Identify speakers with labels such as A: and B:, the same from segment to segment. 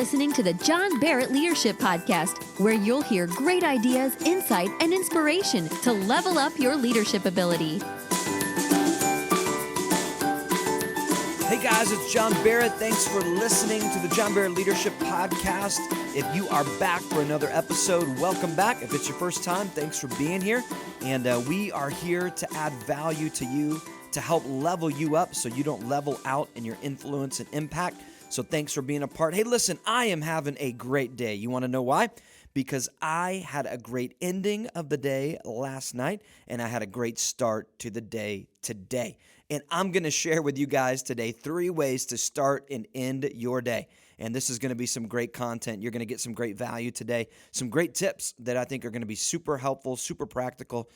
A: listening to the John Barrett Leadership Podcast, where you'll hear great ideas, insight, and inspiration to level up your leadership ability.
B: Hey guys, it's John Barrett. Thanks for listening to the John Barrett Leadership Podcast. If you are back for another episode, welcome back. If it's your first time, thanks for being here. And we are here to add value to you, to help level you up so you don't level out in your influence and impact. So thanks for being a part. Hey, listen, I am having a great day. You want to know why? Because I had a great ending of the day last night, and I had a great start to the day today. And I'm going to share with you guys today 3 ways to start and end your day. And this is going to be some great content. You're going to get some great value today, some great tips that I think are going to be super helpful, super practical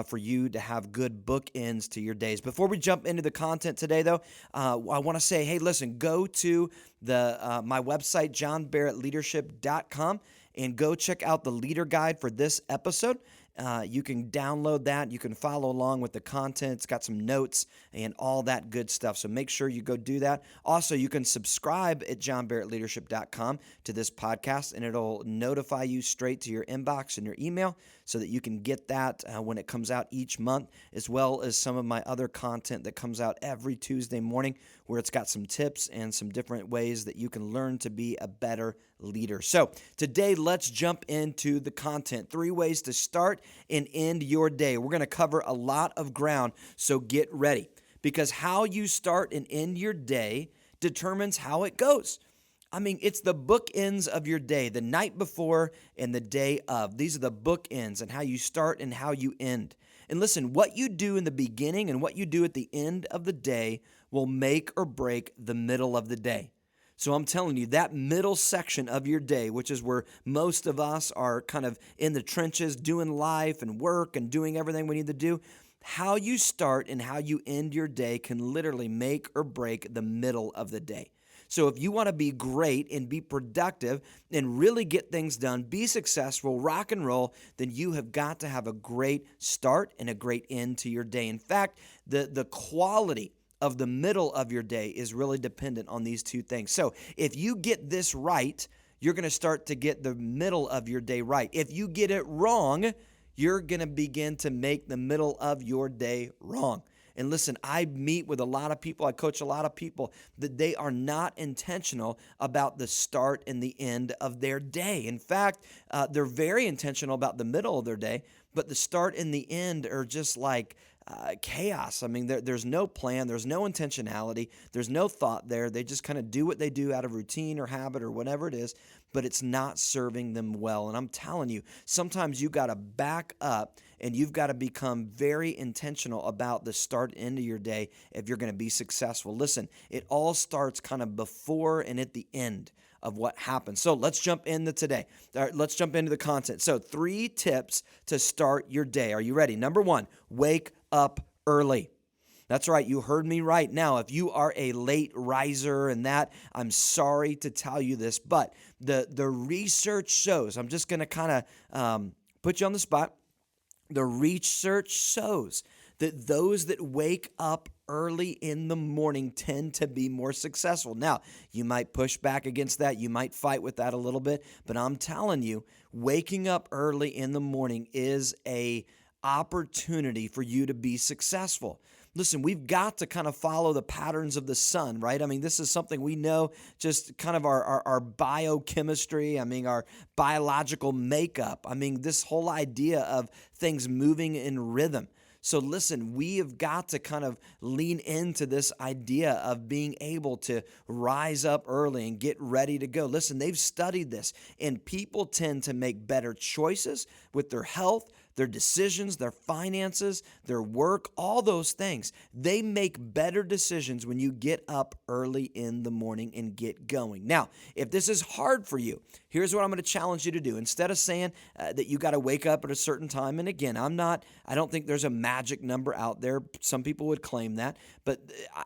B: for you to have good bookends to your days. Before we jump into the content today, though, I want to say, hey, listen, go to my website, johnbarrettleadership.com, and go check out the leader guide for this episode. You can download that. You can follow along with the content. It's got some notes and all that good stuff. So make sure you go do that. Also, you can subscribe at johnbarrettleadership.com to this podcast, and it'll notify you straight to your inbox and your email so that you can get that when it comes out each month, as well as some of my other content that comes out every Tuesday morning, where it's got some tips and some different ways that you can learn to be a better leader. So today, let's jump into the content. 3 ways to start and end your day. We're going to cover a lot of ground, so get ready, because how you start and end your day determines how it goes. I mean, it's the bookends of your day, the night before and the day of. These are the bookends and how you start and how you end. And listen, what you do in the beginning and what you do at the end of the day will make or break the middle of the day. So I'm telling you, that middle section of your day, which is where most of us are kind of in the trenches, doing life and work and doing everything we need to do, how you start and how you end your day can literally make or break the middle of the day. So if you want to be great and be productive and really get things done, be successful, rock and roll, then you have got to have a great start and a great end to your day. In fact, the quality of the middle of your day is really dependent on these 2 things. So if you get this right, you're going to start to get the middle of your day right. If you get it wrong, you're going to begin to make the middle of your day wrong. And listen, I meet with a lot of people, I coach a lot of people that they are not intentional about the start and the end of their day. In fact, they're very intentional about the middle of their day, but the start and the end are just like chaos. I mean, there's no plan, there's no intentionality, there's no thought there. They just kind of do what they do out of routine or habit or whatever it is, but it's not serving them well. And I'm telling you, sometimes you got to back up and you've got to become very intentional about the start and end of your day if you're going to be successful. Listen, it all starts kind of before and at the end of what happens. So let's jump into today. Let's jump into the content. So 3 tips to start your day. Are you ready? Number 1, wake up early. That's right. You heard me right. Now, if you are a late riser and that, I'm sorry to tell you this, but the research shows, I'm just going to kind of put you on the spot. The research shows that those that wake up early in the morning tend to be more successful. Now, you might push back against that. You might fight with that a little bit, but I'm telling you, waking up early in the morning is a opportunity for you to be successful. Listen, we've got to kind of follow the patterns of the sun, right? I mean, this is something we know, just kind of our biochemistry, I mean, our biological makeup. I mean, this whole idea of things moving in rhythm. So listen, we have got to kind of lean into this idea of being able to rise up early and get ready to go. Listen, they've studied this, and people tend to make better choices with their health, their decisions, their finances, their work, all those things. They make better decisions when you get up early in the morning and get going. Now, if this is hard for you, here's what I'm going to challenge you to do. Instead of saying that you got to wake up at a certain time, and again, I don't think there's a magic number out there. Some people would claim that, but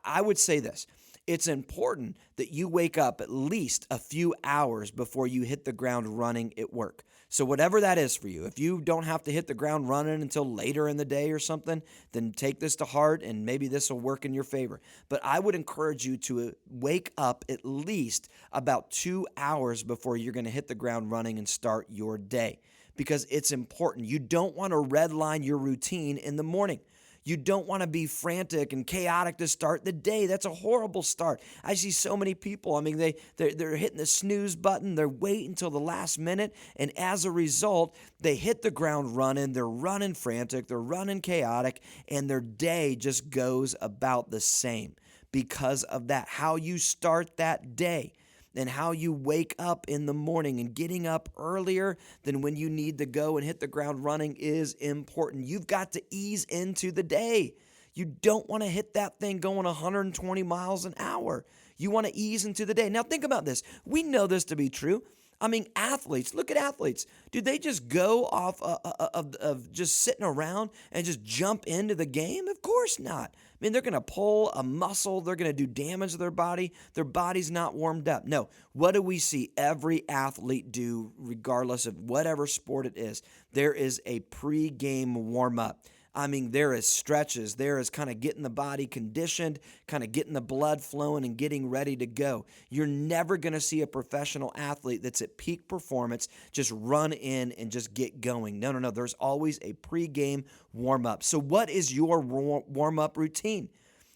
B: I would say this. it's important that you wake up at least a few hours before you hit the ground running at work. So whatever that is for you, if you don't have to hit the ground running until later in the day or something, then take this to heart and maybe this will work in your favor. But I would encourage you to wake up at least about 2 hours before you're going to hit the ground running and start your day, because it's important. You don't want to redline your routine in the morning. You don't want to be frantic and chaotic to start the day. That's a horrible start. I see so many people, I mean, they're hitting the snooze button. They're waiting until the last minute, and as a result, they hit the ground running. They're running frantic. They're running chaotic, and their day just goes about the same because of that. How you start that day and how you wake up in the morning, and getting up earlier than when you need to go and hit the ground running is important. You've got to ease into the day. You don't want to hit that thing going 120 miles an hour. You want to ease into the day. Now think about this. We know this to be true. I mean, athletes, look at athletes. Do they just go off of just sitting around and just jump into the game? Of course not. I mean, they're going to pull a muscle. They're going to do damage to their body. Their body's not warmed up. No, what do we see every athlete do, regardless of whatever sport it is? There is a pre-game warm-up. I mean, there is stretches. There is kind of getting the body conditioned, kind of getting the blood flowing and getting ready to go. You're never going to see a professional athlete that's at peak performance just run in and just get going. No. There's always a pregame warm-up. So what is your warm-up routine?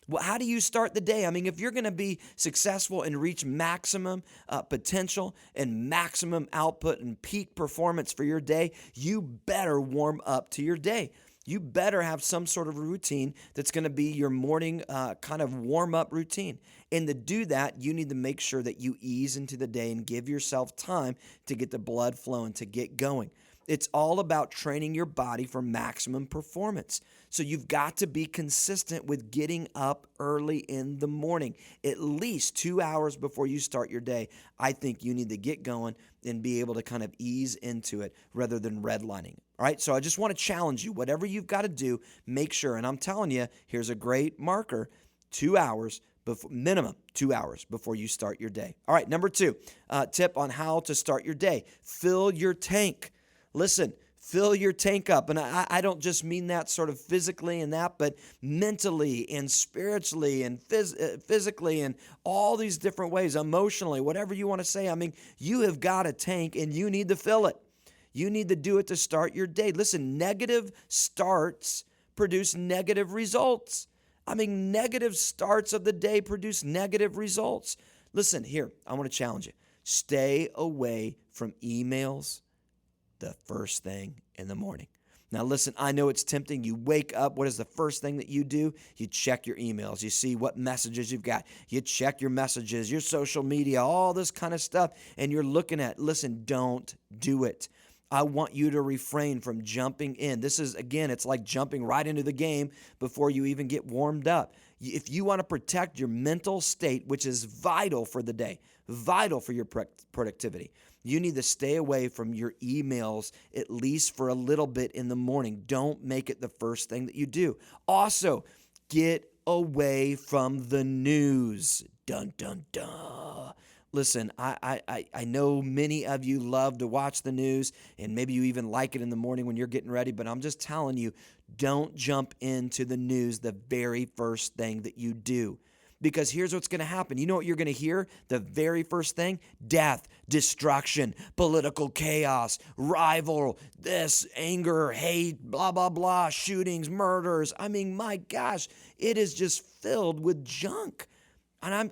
B: Well, how do you start the day? I mean, if you're going to be successful and reach maximum potential and maximum output and peak performance for your day, you better warm up to your day. You better have some sort of routine that's going to be your morning kind of warm-up routine. And to do that, you need to make sure that you ease into the day and give yourself time to get the blood flowing, to get going. It's all about training your body for maximum performance. So you've got to be consistent with getting up early in the morning, at least 2 hours before you start your day. I think you need to get going and be able to kind of ease into it rather than redlining. All right, so I just want to challenge you. Whatever you've got to do, make sure, and I'm telling you, here's a great marker, 2 hours before, minimum 2 hours before you start your day. All right, number 2, tip on how to start your day. Fill your tank. Listen, fill your tank up. And I don't just mean that sort of physically and that, but mentally and spiritually and physically and all these different ways, emotionally, whatever you want to say. I mean, you have got a tank and you need to fill it. You need to do it to start your day. Listen, negative starts produce negative results. I mean, negative starts of the day produce negative results. Listen, here, I want to challenge you. Stay away from emails the first thing in the morning. Now listen, I know it's tempting. You wake up, what is the first thing that you do? You check your emails. You see what messages you've got. You check your messages, your social media, all this kind of stuff, and you're looking at, listen, don't do it. I want you to refrain from jumping in. This is, again, it's like jumping right into the game before you even get warmed up. If you want to protect your mental state, which is vital for the day, vital for your productivity, you need to stay away from your emails at least for a little bit in the morning. Don't make it the first thing that you do. Also, get away from the news. Dun, dun, dun. Listen, I know many of you love to watch the news, and maybe you even like it in the morning when you're getting ready, but I'm just telling you, don't jump into the news the very first thing that you do. Because here's what's going to happen. You know what you're going to hear? The very first thing? Death, destruction, political chaos, rival, this, anger, hate, blah, blah, blah, shootings, murders. I mean, my gosh, it is just filled with junk. And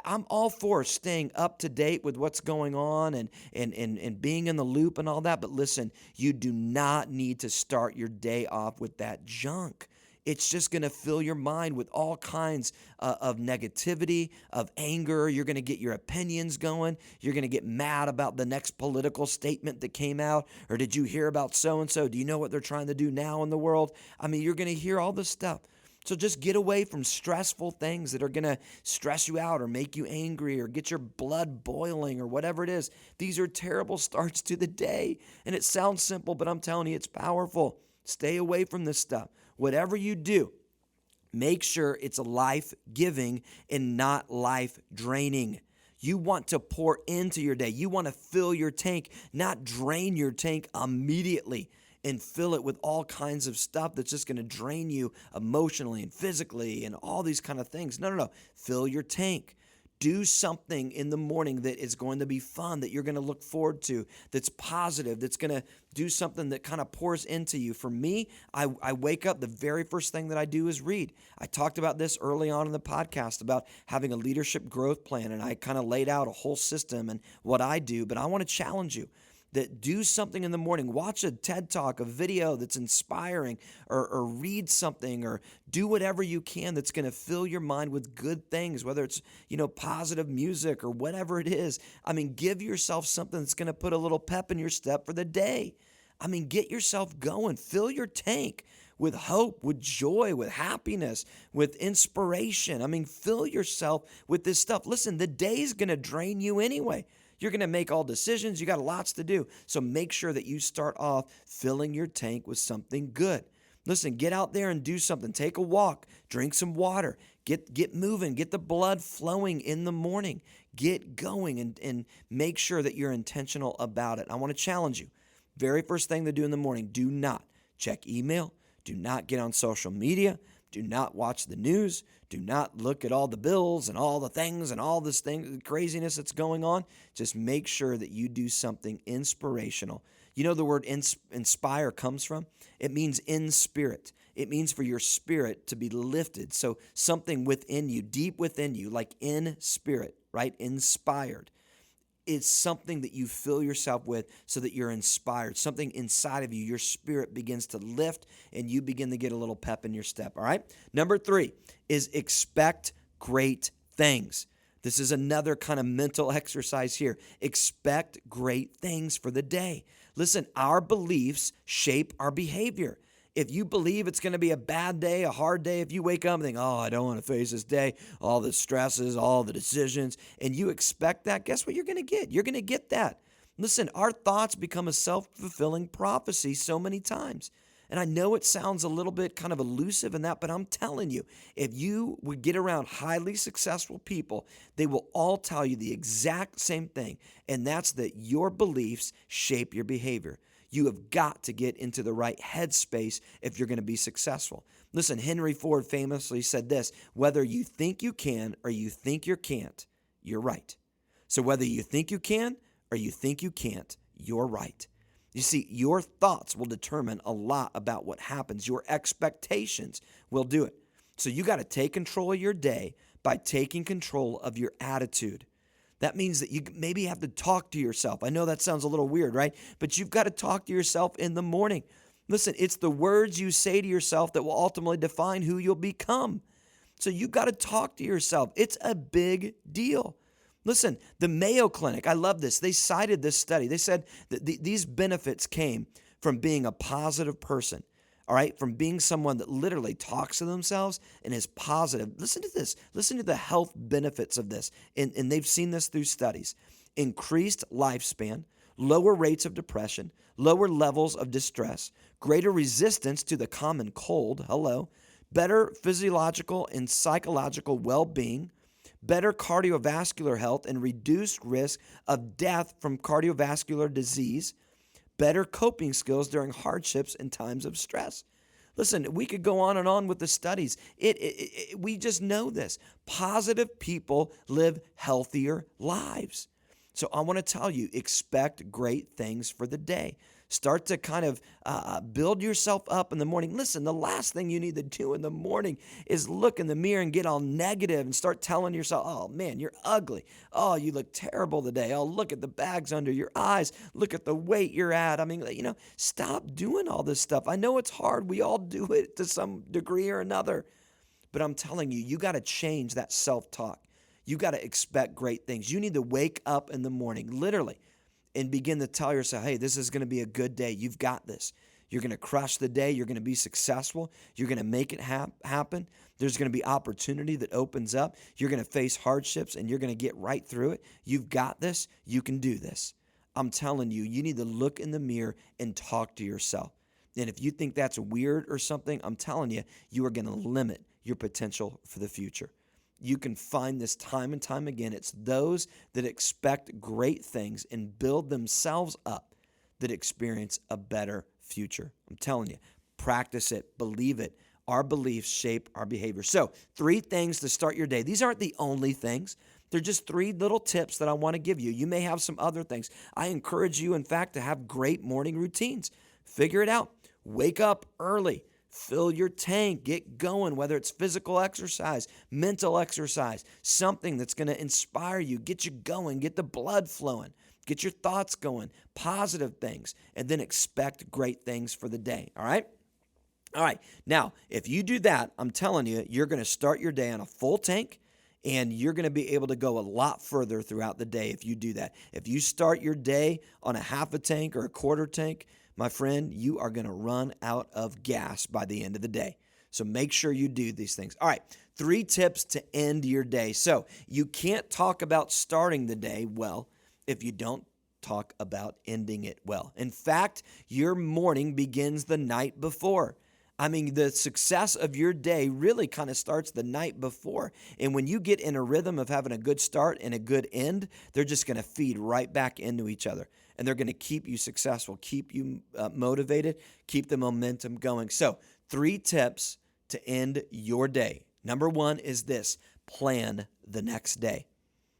B: I'm all for staying up to date with what's going on and being in the loop and all that. But listen, you do not need to start your day off with that junk. It's just going to fill your mind with all kinds of negativity, of anger. You're going to get your opinions going. You're going to get mad about the next political statement that came out. Or did you hear about so-and-so? Do you know what they're trying to do now in the world? I mean, you're going to hear all this stuff. So just get away from stressful things that are going to stress you out or make you angry or get your blood boiling or whatever it is. These are terrible starts to the day. And it sounds simple, but I'm telling you, it's powerful. Stay away from this stuff. Whatever you do, Make sure it's life-giving and not life-draining. You want to pour into your day. You want to fill your tank, not drain your tank immediately and fill it with all kinds of stuff that's just going to drain you emotionally and physically and all these kind of things. No. Fill your tank. Do something in the morning that is going to be fun, that you're going to look forward to, that's positive, that's going to do something that kind of pours into you. For me, I wake up, the very first thing that I do is read. I talked about this early on in the podcast about having a leadership growth plan, and I kind of laid out a whole system and what I do, but I want to challenge you that do something in the morning. Watch a TED Talk, a video that's inspiring, or read something, or do whatever you can that's going to fill your mind with good things, whether it's, positive music or whatever it is. Give yourself something that's going to put a little pep in your step for the day. Get yourself going. Fill your tank with hope, with joy, with happiness, with inspiration. Fill yourself with this stuff. Listen, the day's going to drain you anyway. You're going to make all decisions. You got lots to do. So make sure that you start off filling your tank with something good. Listen, get out there and do something. Take a walk, drink some water, get moving, get the blood flowing in the morning. Get going and make sure that you're intentional about it. I want to challenge you. Very first thing to do in the morning, do not check email. Do not get on social media. Do not watch the news. Do not look at all the bills and all the things and all this craziness that's going on. Just make sure that you do something inspirational. You know the word inspire comes from? It means in spirit. It means for your spirit to be lifted. So something within you, deep within you, like in spirit, right? Inspired. It's something that you fill yourself with so that you're inspired. Something inside of you, your spirit begins to lift and you begin to get a little pep in your step, all right? Number 3 is expect great things. This is another kind of mental exercise here. Expect great things for the day. Listen, our beliefs shape our behavior. If you believe it's going to be a bad day, a hard day, if you wake up and think, I don't want to face this day, all the stresses, all the decisions, and you expect that, guess what you're going to get? You're going to get that. Listen, our thoughts become a self-fulfilling prophecy so many times. And I know it sounds a little bit kind of elusive in that, but I'm telling you, if you would get around highly successful people, they will all tell you the exact same thing, and that's that your beliefs shape your behavior. You have got to get into the right headspace if you're going to be successful. Listen, Henry Ford famously said this, whether you think you can or you think you can't, you're right. So whether you think you can or you think you can't, you're right. You see, your thoughts will determine a lot about what happens. Your expectations will do it. So you got to take control of your day by taking control of your attitude. That means that you maybe have to talk to yourself. I know that sounds a little weird, right? But you've got to talk to yourself in the morning. Listen, it's the words you say to yourself that will ultimately define who you'll become. So you've got to talk to yourself. It's a big deal. Listen, the Mayo Clinic, I love this. They cited this study. They said that these benefits came from being a positive person. All right, from being someone that literally talks to themselves and is positive. Listen to this. Listen to the health benefits of this. And they've seen this through studies. Increased lifespan, lower rates of depression, lower levels of distress, greater resistance to the common cold, better physiological and psychological well-being, better cardiovascular health and reduced risk of death from cardiovascular disease, better coping skills during hardships and times of stress. Listen, we could go on and on with the studies. We just know this. Positive people live healthier lives. So I want to tell you, expect great things for the day. Start to kind of build yourself up in the morning. Listen, the last thing you need to do in the morning is look in the mirror and get all negative and start telling yourself, oh man, you're ugly. Oh, you look terrible today. Oh, look at the bags under your eyes. Look at the weight you're at. Stop doing all this stuff. I know it's hard. We all do it to some degree or another. But I'm telling you, you got to change that self-talk. You got to expect great things. You need to wake up in the morning, literally, and begin to tell yourself, hey, this is going to be a good day. You've got this. You're going to crush the day. You're going to be successful. You're going to make it happen. There's going to be opportunity that opens up. You're going to face hardships, and you're going to get right through it. You've got this. You can do this. I'm telling you, you need to look in the mirror and talk to yourself. And if you think that's weird or something, I'm telling you, you are going to limit your potential for the future. You can find this time and time again. It's those that expect great things and build themselves up that experience a better future. I'm telling you, practice it, believe it. Our beliefs shape our behavior. So 3 things to start your day. These aren't the only things. They're just 3 little tips that I want to give you. You may have some other things. I encourage you, in fact, to have great morning routines. Figure it out. Wake up early. Fill your tank. Get going, whether it's physical exercise, mental exercise, something that's going to inspire you, get you going, get the blood flowing, get your thoughts going, positive things, and then expect great things for the day, all right? All right, now, if you do that, I'm telling you, you're going to start your day on a full tank, and you're going to be able to go a lot further throughout the day if you do that. If you start your day on a half a tank or a quarter tank, my friend, you are going to run out of gas by the end of the day. So make sure you do these things. All right, 3 tips to end your day. So you can't talk about starting the day well if you don't talk about ending it well. In fact, your morning begins the night before. I mean, the success of your day really kind of starts the night before. And when you get in a rhythm of having a good start and a good end, they're just going to feed right back into each other. And they're going to keep you successful, keep you motivated, keep the momentum going. So 3 tips to end your day. Number 1 is this: plan the next day.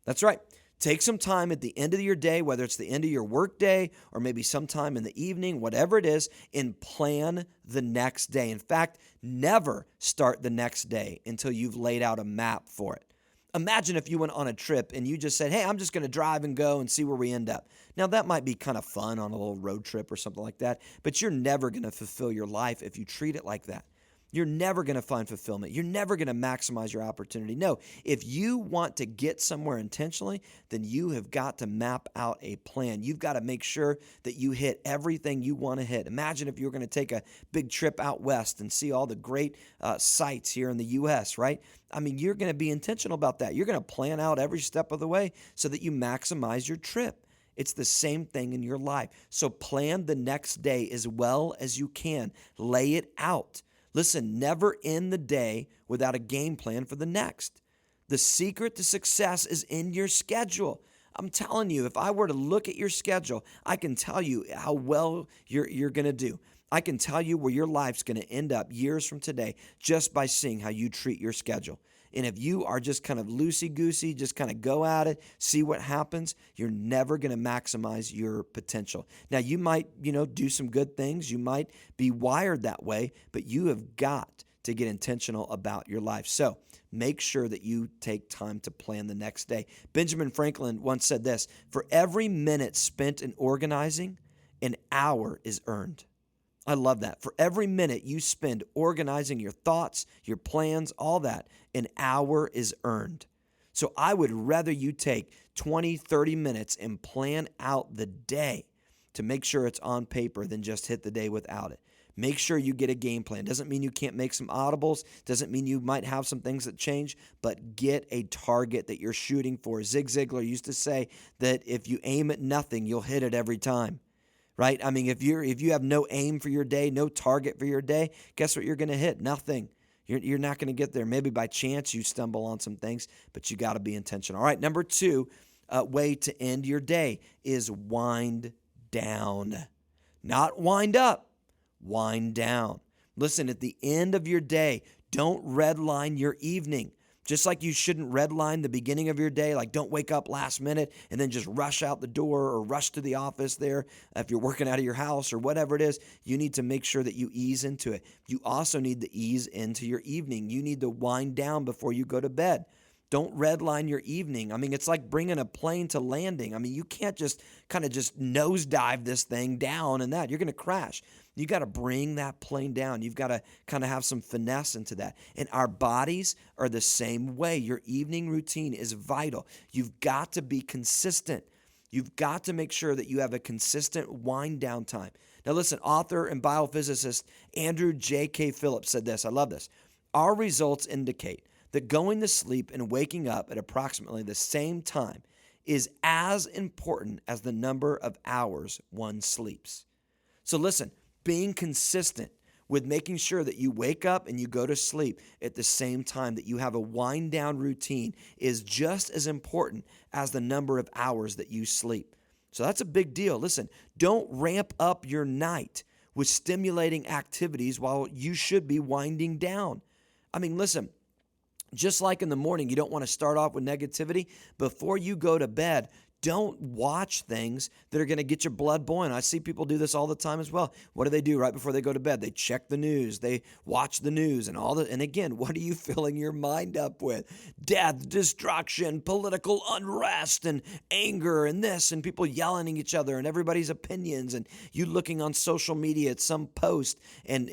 B: That's right. Take some time at the end of your day, whether it's the end of your work day or maybe sometime in the evening, whatever it is, and plan the next day. In fact, never start the next day until you've laid out a map for it. Imagine if you went on a trip and you just said, hey, I'm just going to drive and go and see where we end up. Now, that might be kind of fun on a little road trip or something like that, but you're never going to fulfill your life if you treat it like that. You're never going to find fulfillment. You're never going to maximize your opportunity. No, if you want to get somewhere intentionally, then you have got to map out a plan. You've got to make sure that you hit everything you want to hit. Imagine if you were going to take a big trip out west and see all the great sites here in the U.S., right? I mean, you're going to be intentional about that. You're going to plan out every step of the way so that you maximize your trip. It's the same thing in your life. So plan the next day as well as you can. Lay it out. Listen, never end the day without a game plan for the next. The secret to success is in your schedule. I'm telling you, if I were to look at your schedule, I can tell you how well you're going to do. I can tell you where your life's going to end up years from today just by seeing how you treat your schedule. And if you are just kind of loosey-goosey, just kind of go at it, see what happens, you're never going to maximize your potential. Now, you might, do some good things. You might be wired that way, but you have got to get intentional about your life. So make sure that you take time to plan the next day. Benjamin Franklin once said this: for every minute spent in organizing, an hour is earned. I love that. For every minute you spend organizing your thoughts, your plans, all that, an hour is earned. So I would rather you take 20, 30 minutes and plan out the day to make sure it's on paper than just hit the day without it. Make sure you get a game plan. Doesn't mean you can't make some audibles. Doesn't mean you might have some things that change, but get a target that you're shooting for. Zig Ziglar used to say that if you aim at nothing, you'll hit it every time. Right? I mean, if you have no aim for your day, no target for your day, guess what you're going to hit? Nothing. You're not going to get there. Maybe by chance you stumble on some things, but you got to be intentional. All right, number 2 way to end your day is wind down. Not wind up, wind down. Listen, at the end of your day, don't redline your evening. Just like you shouldn't redline the beginning of your day, like don't wake up last minute and then just rush out the door or rush to the office there. If you're working out of your house or whatever it is, you need to make sure that you ease into it. You also need to ease into your evening. You need to wind down before you go to bed. Don't redline your evening. I mean, it's like bringing a plane to landing. I mean, you can't just kind of just nosedive this thing down and that. You're going to crash. You got to bring that plane down. You've got to kind of have some finesse into that. And our bodies are the same way. Your evening routine is vital. You've got to be consistent. You've got to make sure that you have a consistent wind down time. Now listen, author and biophysicist Andrew J.K. Phillips said this. I love this. Our results indicate that going to sleep and waking up at approximately the same time is as important as the number of hours one sleeps. So listen, being consistent with making sure that you wake up and you go to sleep at the same time, that you have a wind down routine, is just as important as the number of hours that you sleep. So that's a big deal. Listen, don't ramp up your night with stimulating activities while you should be winding down. I mean, listen, just like in the morning, you don't want to start off with negativity. Before you go to bed, don't watch things that are going to get your blood boiling. I see people do this all the time as well. What do they do right before they go to bed? They check the news. They watch the news and all that. And again, what are you filling your mind up with? Death, destruction, political unrest, and anger, and this, and people yelling at each other, and everybody's opinions, and you looking on social media at some post and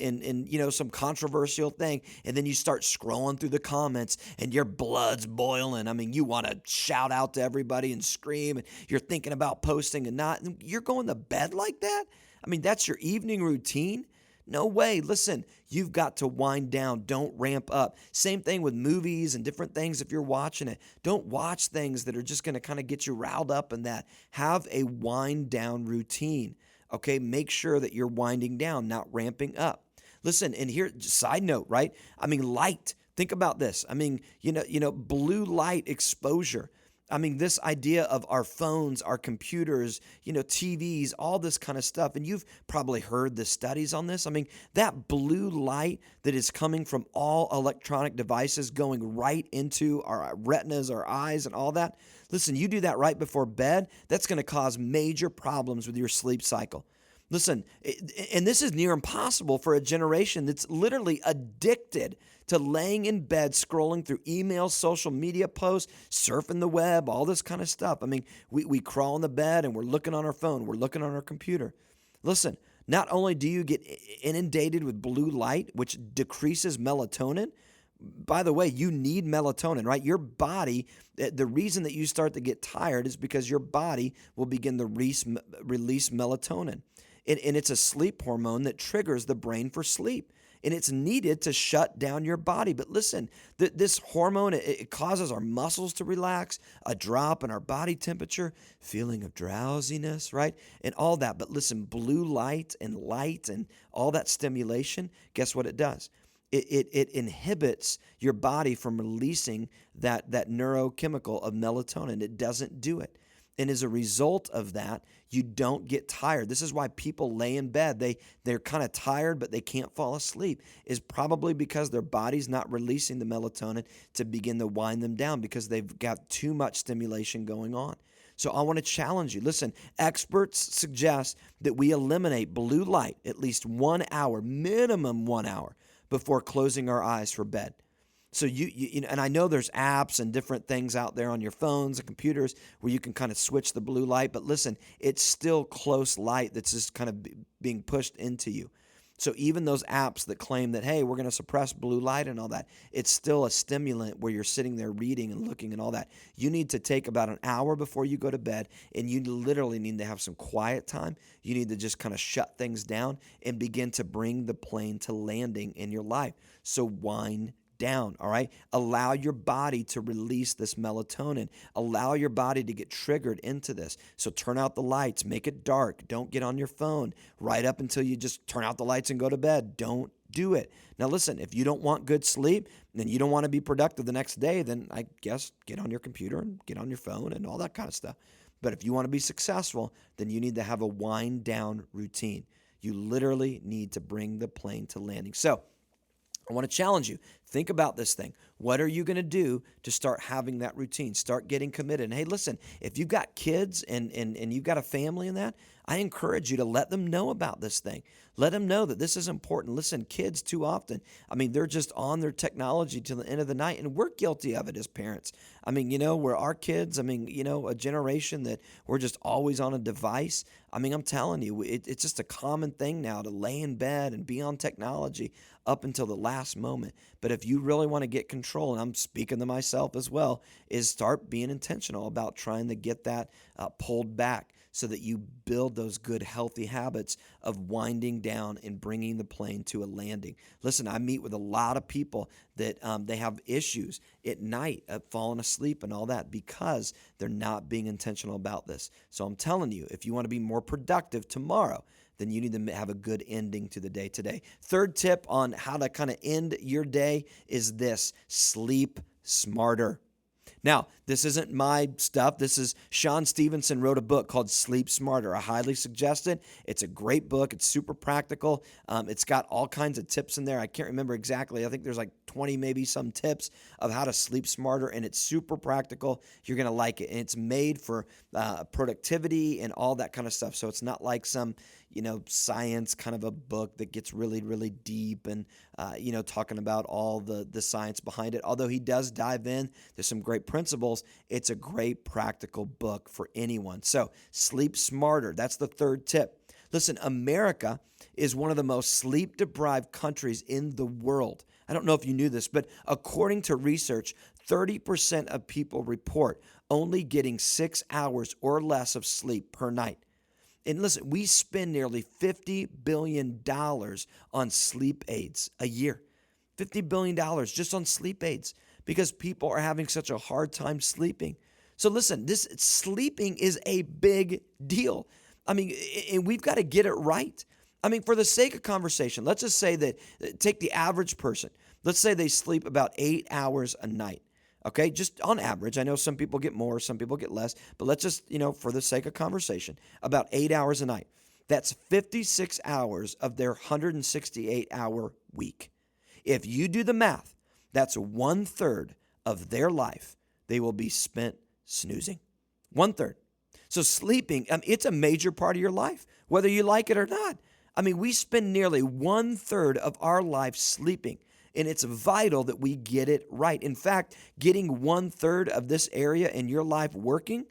B: some controversial thing, and then you start scrolling through the comments, and your blood's boiling. I mean, you want to shout out to everybody and scream, and you're thinking about posting and not. And you're going to bed like that? I mean, that's your evening routine? No way. Listen, you've got to wind down. Don't ramp up. Same thing with movies and different things if you're watching it. Don't watch things that are just going to kind of get you riled up in that. Have a wind down routine. Okay, make sure that you're winding down, not ramping up. Listen, and here, side note, right? I mean, light. Think about this. I mean, blue light exposure. I mean, this idea of our phones, our computers, TVs, all this kind of stuff. And you've probably heard the studies on this. I mean, that blue light that is coming from all electronic devices going right into our retinas, our eyes, and all that. Listen, you do that right before bed, that's going to cause major problems with your sleep cycle. Listen, and this is near impossible for a generation that's literally addicted to laying in bed, scrolling through emails, social media posts, surfing the web, all this kind of stuff. I mean, we crawl in the bed and we're looking on our phone, we're looking on our computer. Listen, not only do you get inundated with blue light, which decreases melatonin. By the way, you need melatonin, right? Your body, the reason that you start to get tired is because your body will begin to release melatonin. And it's a sleep hormone that triggers the brain for sleep. And it's needed to shut down your body. But listen, this hormone, it causes our muscles to relax, a drop in our body temperature, feeling of drowsiness, right? And all that. But listen, blue light and all that stimulation, guess what it does? It inhibits your body from releasing that neurochemical of melatonin. It doesn't do it. And as a result of that, you don't get tired. This is why people lay in bed. They're kind of tired, but they can't fall asleep. Is probably because their body's not releasing the melatonin to begin to wind them down because they've got too much stimulation going on. So I want to challenge you. Listen, experts suggest that we eliminate blue light at least 1 hour, minimum 1 hour, before closing our eyes for bed. So and I know there's apps and different things out there on your phones and computers where you can kind of switch the blue light, but listen, it's still close light that's just kind of being pushed into you. So even those apps that claim that, hey, we're going to suppress blue light and all that, it's still a stimulant where you're sitting there reading and looking and all that. You need to take about an hour before you go to bed, and you literally need to have some quiet time. You need to just kind of shut things down and begin to bring the plane to landing in your life. So wind down, all right? Allow your body to release this melatonin. Allow your body to get triggered into this. So turn out the lights, make it dark. Don't get on your phone right up until you just turn out the lights and go to bed. Don't do it. Now listen, if you don't want good sleep and you don't want to be productive the next day, then I guess get on your computer and get on your phone and all that kind of stuff. But if you want to be successful, then you need to have a wind down routine. You literally need to bring the plane to landing. So I want to challenge you. Think about this thing. What are you going to do to start having that routine? Start getting committed. And hey, listen, if you've got kids and you've got a family in that, I encourage you to let them know about this thing. Let them know that this is important. Listen, kids too often, I mean, they're just on their technology till the end of the night, and we're guilty of it as parents. I mean, we're our kids, a generation that we're just always on a device. I mean, I'm telling you, it's just a common thing now to lay in bed and be on technology up until the last moment. But if you really want to get control, and I'm speaking to myself as well, is start being intentional about trying to get that pulled back so that you build those good, healthy habits of winding down and bringing the plane to a landing. Listen, I meet with a lot of people that they have issues at night of falling asleep and all that because they're not being intentional about this. So I'm telling you, if you want to be more productive tomorrow, then you need to have a good ending to the day today. Third tip on how to kind of end your day is this: sleep smarter. Now, this isn't my stuff. This is Sean Stevenson wrote a book called Sleep Smarter. I highly suggest it. It's a great book. It's super practical. It's got all kinds of tips in there. I can't remember exactly. I think there's like 20 maybe some tips of how to sleep smarter, and it's super practical. You're going to like it. And it's made for productivity and all that kind of stuff. So it's not like some, science kind of a book that gets really, really deep and, talking about all the science behind it. Although he does dive in, there's some great principles. It's a great practical book for anyone. So sleep smarter. That's the third tip. Listen, America is one of the most sleep-deprived countries in the world. I don't know if you knew this, but according to research, 30% of people report only getting 6 hours or less of sleep per night. And listen, we spend nearly $50 billion on sleep aids a year. $50 billion just on sleep aids because people are having such a hard time sleeping. So listen, this sleeping is a big deal. I mean, and we've got to get it right. I mean, for the sake of conversation, let's just say that, take the average person. Let's say they sleep about 8 hours a night. Okay, just on average. I know some people get more, some people get less, but let's just, for the sake of conversation, about 8 hours a night. That's 56 hours of their 168-hour week. If you do the math, that's 1/3 of their life they will be spent snoozing. 1/3. So sleeping, it's a major part of your life, whether you like it or not. I mean, we spend nearly 1/3 of our life sleeping. And it's vital that we get it right. In fact, getting 1/3 of this area in your life working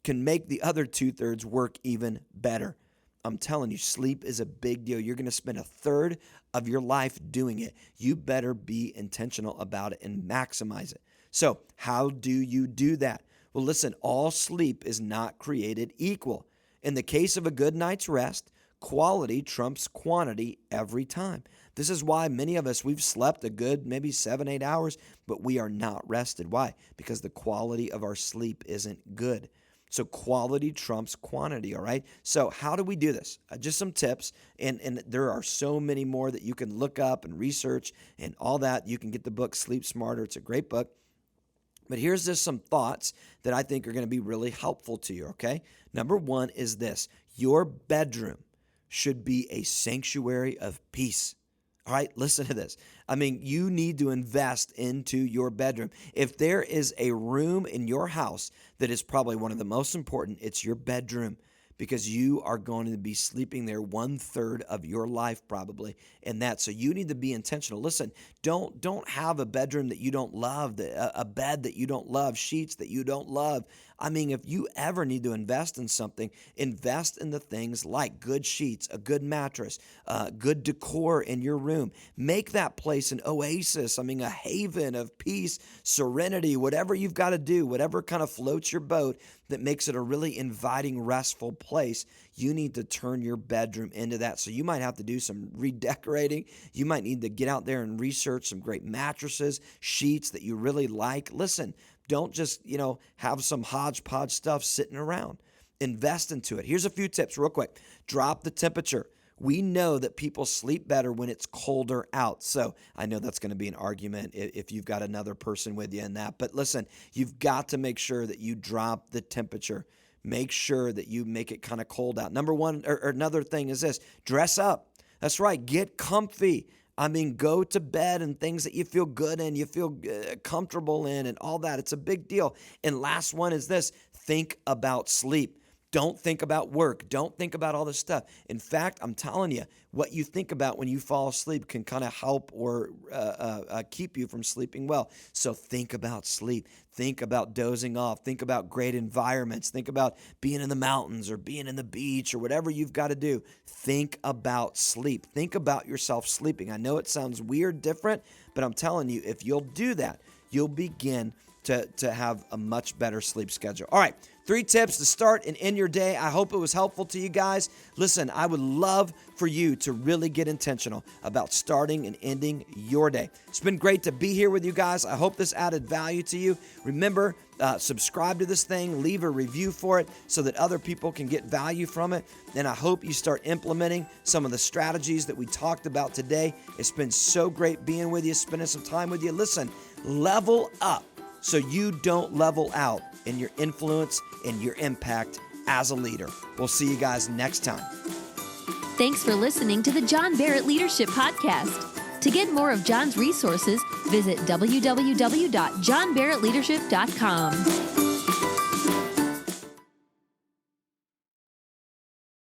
B: can make the other 2/3 work even better. I'm telling you, sleep is a big deal. You're going to spend 1/3 of your life doing it. You better be intentional about it and maximize it. So how do you do that? Well, listen, all sleep is not created equal. In the case of a good night's rest, quality trumps quantity every time. This is why many of us, we've slept a good maybe 7-8 hours, but we are not rested. Why? Because the quality of our sleep isn't good. So quality trumps quantity, all right? So how do we do this? Just some tips, and there are so many more that you can look up and research and all that. You can get the book Sleep Smarter. It's a great book. But here's just some thoughts that I think are going to be really helpful to you, okay? Number one is this: your bedroom should be a sanctuary of peace. All right, listen to this. I mean, you need to invest into your bedroom. If there is a room in your house that is probably one of the most important, it's your bedroom, because you are going to be sleeping there 1/3 of your life probably, and that. So you need to be intentional. Listen, don't have a bedroom that you don't love, a bed that you don't love, sheets that you don't love. I mean, if you ever need to invest in something, invest in the things like good sheets, a good mattress, good decor in your room. Make that place an oasis. I mean, a haven of peace, serenity, whatever you've got to do, whatever kind of floats your boat that makes it a really inviting, restful place. You need to turn your bedroom into that. So you might have to do some redecorating. You might need to get out there and research some great mattresses, sheets that you really like. Listen, don't just, have some hodgepodge stuff sitting around. Invest into it. Here's a few tips real quick. Drop the temperature. We know that people sleep better when it's colder out. So I know that's going to be an argument if you've got another person with you in that. But listen, you've got to make sure that you drop the temperature. Make sure that you make it kind of cold out. Number one, or another thing is this: dress up. That's right. Get comfy. I mean, go to bed in things that you feel good in, you feel comfortable in, and all that. It's a big deal. And last one is this: think about sleep. Don't think about work. Don't think about all this stuff. In fact, I'm telling you, what you think about when you fall asleep can kind of help or keep you from sleeping well. So think about sleep. Think about dozing off. Think about great environments. Think about being in the mountains or being in the beach or whatever you've got to do. Think about sleep. Think about yourself sleeping. I know it sounds weird, different, but I'm telling you, if you'll do that, you'll begin to have a much better sleep schedule. All right, 3 tips to start and end your day. I hope it was helpful to you guys. Listen, I would love for you to really get intentional about starting and ending your day. It's been great to be here with you guys. I hope this added value to you. Remember, subscribe to this thing, leave a review for it so that other people can get value from it. And I hope you start implementing some of the strategies that we talked about today. It's been so great being with you, spending some time with you. Listen, level up so you don't level out in your influence and your impact as a leader. We'll see you guys next time.
A: Thanks for listening to the John Barrett Leadership Podcast. To get more of John's resources, visit www.johnbarrettleadership.com.